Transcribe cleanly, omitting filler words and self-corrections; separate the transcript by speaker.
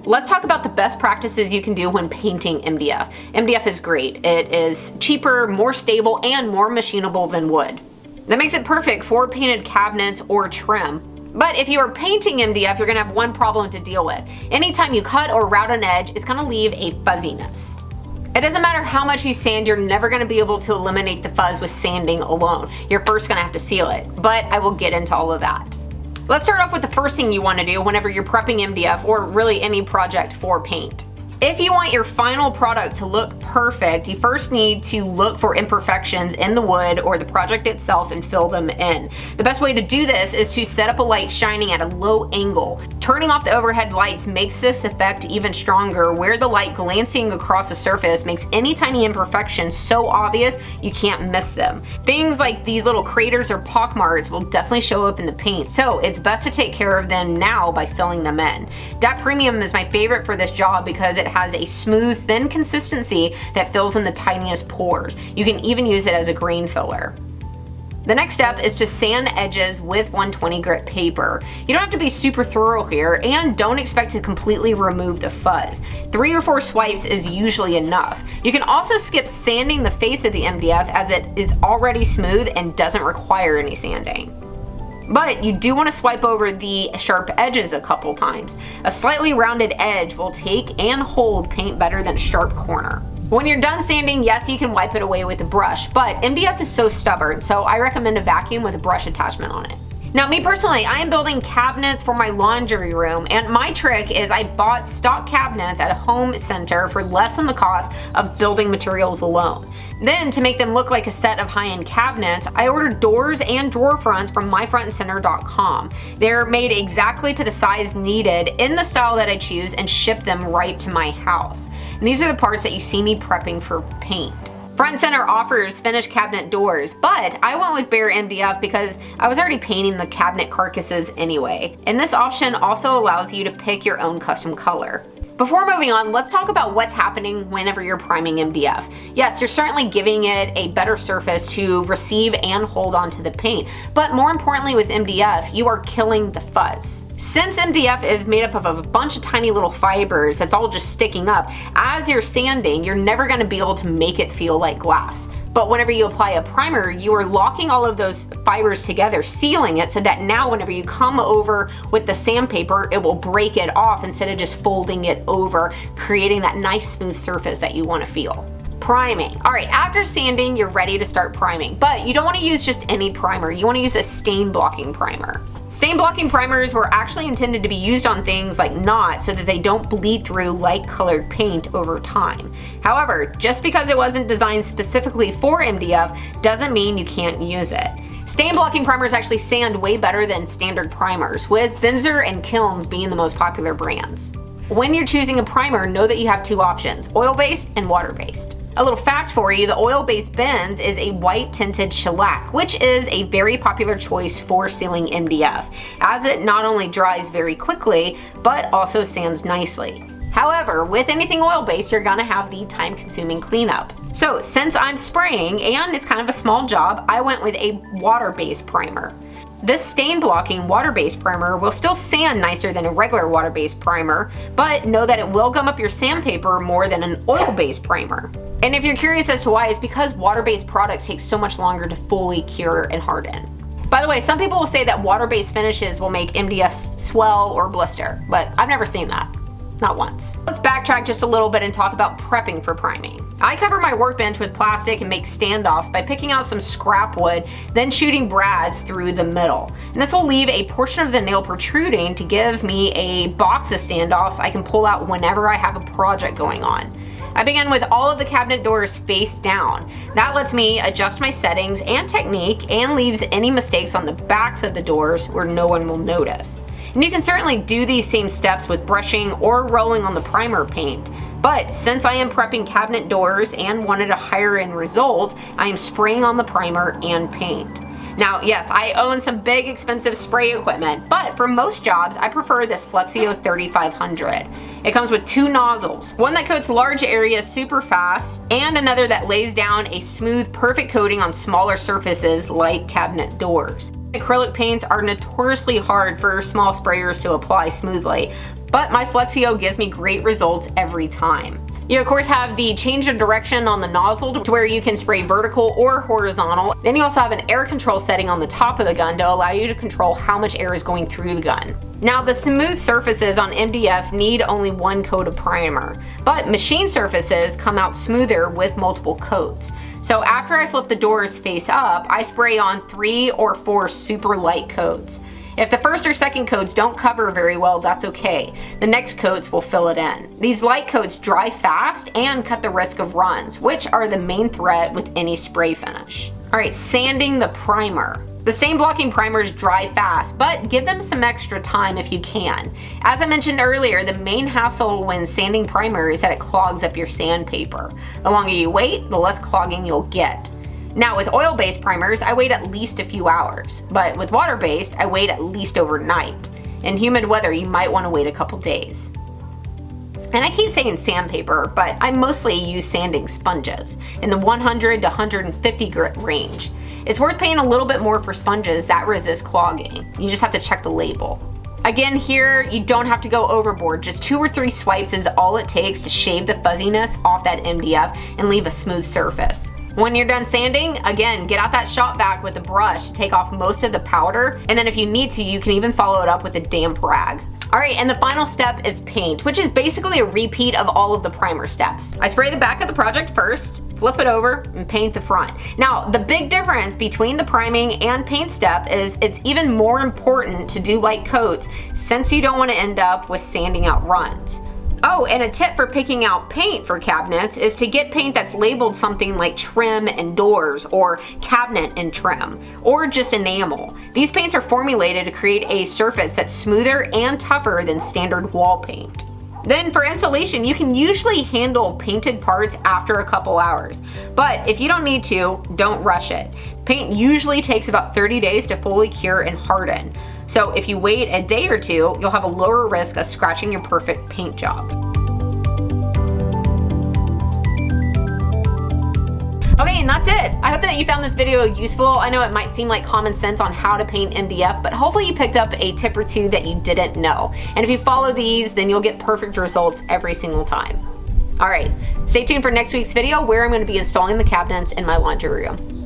Speaker 1: Let's talk about the best practices you can do when painting MDF. MDF is great. It is cheaper, more stable, and more machinable than wood. That makes it perfect for painted cabinets or trim. But if you are painting MDF, you're gonna have one problem to deal with. Anytime you cut or route an edge, it's gonna leave a fuzziness. It doesn't matter how much you sand, you're never gonna be able to eliminate the fuzz with sanding alone. You're first gonna have to seal it, but I will get into all of that. Let's start off with the first thing you want to do whenever you're prepping MDF or really any project for paint. If you want your final product to look perfect, you first need to look for imperfections in the wood or the project itself and fill them in. The best way to do this is to set up a light shining at a low angle. Turning off the overhead lights makes this effect even stronger, where the light glancing across the surface makes any tiny imperfections so obvious you can't miss them. Things like these little craters or pockmarks will definitely show up in the paint, so it's best to take care of them now by filling them in. DAP Premium is my favorite for this job because it has a smooth, thin consistency that fills in the tiniest pores. You can even use it as a grain filler. The next step is to sand edges with 120 grit paper. You don't have to be super thorough here, and don't expect to completely remove the fuzz. 3 or 4 swipes is usually enough. You can also skip sanding the face of the MDF as it is already smooth and doesn't require any sanding. But you do want to swipe over the sharp edges a couple times. A slightly rounded edge will take and hold paint better than a sharp corner. When you're done sanding, yes, you can wipe it away with a brush, but MDF is so stubborn, so I recommend a vacuum with a brush attachment on it. Now, me personally, I am building cabinets for my laundry room, and my trick is I bought stock cabinets at a home center for less than the cost of building materials alone. Then, to make them look like a set of high-end cabinets, I ordered doors and drawer fronts from myfrontandcenter.com. They're made exactly to the size needed in the style that I choose and ship them right to my house. And these are the parts that you see me prepping for paint. Front and Center offers finished cabinet doors, but I went with bare MDF because I was already painting the cabinet carcasses anyway. And this option also allows you to pick your own custom color. Before moving on, let's talk about what's happening whenever you're priming MDF. Yes, you're certainly giving it a better surface to receive and hold onto the paint, but more importantly with MDF, you are killing the fuzz. Since MDF is made up of a bunch of tiny little fibers that's all just sticking up, as you're sanding, you're never going to be able to make it feel like glass. But whenever you apply a primer, you are locking all of those fibers together, sealing it so that now whenever you come over with the sandpaper, it will break it off instead of just folding it over, creating that nice smooth surface that you want to feel. Priming. Alright, after sanding, you're ready to start priming, but you don't want to use just any primer. You want to use a stain blocking primer. Stain blocking primers were actually intended to be used on things like knots so that they don't bleed through light colored paint over time. However, just because it wasn't designed specifically for MDF doesn't mean you can't use it. Stain blocking primers actually sand way better than standard primers, with Zinsser and Kilz being the most popular brands. When you're choosing a primer, know that you have 2 options, oil-based and water-based. A little fact for you, the oil-based Benz is a white tinted shellac, which is a very popular choice for sealing MDF, as it not only dries very quickly, but also sands nicely. However, with anything oil-based, you're gonna have the time-consuming cleanup. So since I'm spraying, and it's kind of a small job, I went with a water-based primer. This stain blocking water-based primer will still sand nicer than a regular water-based primer, but know that it will gum up your sandpaper more than an oil-based primer. And if you're curious as to why, it's because water-based products take so much longer to fully cure and harden. By the way, some people will say that water-based finishes will make MDF swell or blister, but I've never seen that. Not once. Let's backtrack just a little bit and talk about prepping for priming. I cover my workbench with plastic and make standoffs by picking out some scrap wood, then shooting brads through the middle. And this will leave a portion of the nail protruding to give me a box of standoffs I can pull out whenever I have a project going on. I begin with all of the cabinet doors face down. That lets me adjust my settings and technique and leaves any mistakes on the backs of the doors where no one will notice. And you can certainly do these same steps with brushing or rolling on the primer paint. But since I am prepping cabinet doors and wanted a higher end result, I am spraying on the primer and paint. Now, yes, I own some big expensive spray equipment, but for most jobs, I prefer this Flexio 3500. It comes with 2 nozzles, one that coats large areas super fast, and another that lays down a smooth, perfect coating on smaller surfaces like cabinet doors. Acrylic paints are notoriously hard for small sprayers to apply smoothly, but my Flexio gives me great results every time. You of course have the change of direction on the nozzle to where you can spray vertical or horizontal. Then you also have an air control setting on the top of the gun to allow you to control how much air is going through the gun. Now the smooth surfaces on MDF need only one coat of primer, but machine surfaces come out smoother with multiple coats. So after I flip the doors face up, I spray on 3 or 4 super light coats. If the first or second coats don't cover very well, that's okay. The next coats will fill it in. These light coats dry fast and cut the risk of runs, which are the main threat with any spray finish. Alright, sanding the primer. The stain blocking primers dry fast, but give them some extra time if you can. As I mentioned earlier, the main hassle when sanding primer is that it clogs up your sandpaper. The longer you wait, the less clogging you'll get. Now with oil-based primers, I wait at least a few hours, but with water-based, I wait at least overnight. In humid weather, you might want to wait a couple days. And I keep saying sandpaper, but I mostly use sanding sponges in the 100 to 150 grit range. It's worth paying a little bit more for sponges that resist clogging. You just have to check the label. Again, here, you don't have to go overboard. Just 2 or 3 swipes is all it takes to shave the fuzziness off that MDF and leave a smooth surface. When you're done sanding, again, get out that shop vac with a brush to take off most of the powder, and then if you need to, you can even follow it up with a damp rag. Alright, and the final step is paint, which is basically a repeat of all of the primer steps. I spray the back of the project first, flip it over, and paint the front. Now, the big difference between the priming and paint step is it's even more important to do light coats since you don't want to end up with sanding out runs. Oh, and a tip for picking out paint for cabinets is to get paint that's labeled something like trim and doors or cabinet and trim, or just enamel. These paints are formulated to create a surface that's smoother and tougher than standard wall paint. Then for insulation, you can usually handle painted parts after a couple hours, but if you don't need to, don't rush it. Paint usually takes about 30 days to fully cure and harden. So if you wait a day or two, you'll have a lower risk of scratching your perfect paint job. Okay, and that's it. I hope that you found this video useful. I know it might seem like common sense on how to paint MDF, but hopefully you picked up a tip or two that you didn't know. And if you follow these, then you'll get perfect results every single time. All right, stay tuned for next week's video where I'm going to be installing the cabinets in my laundry room.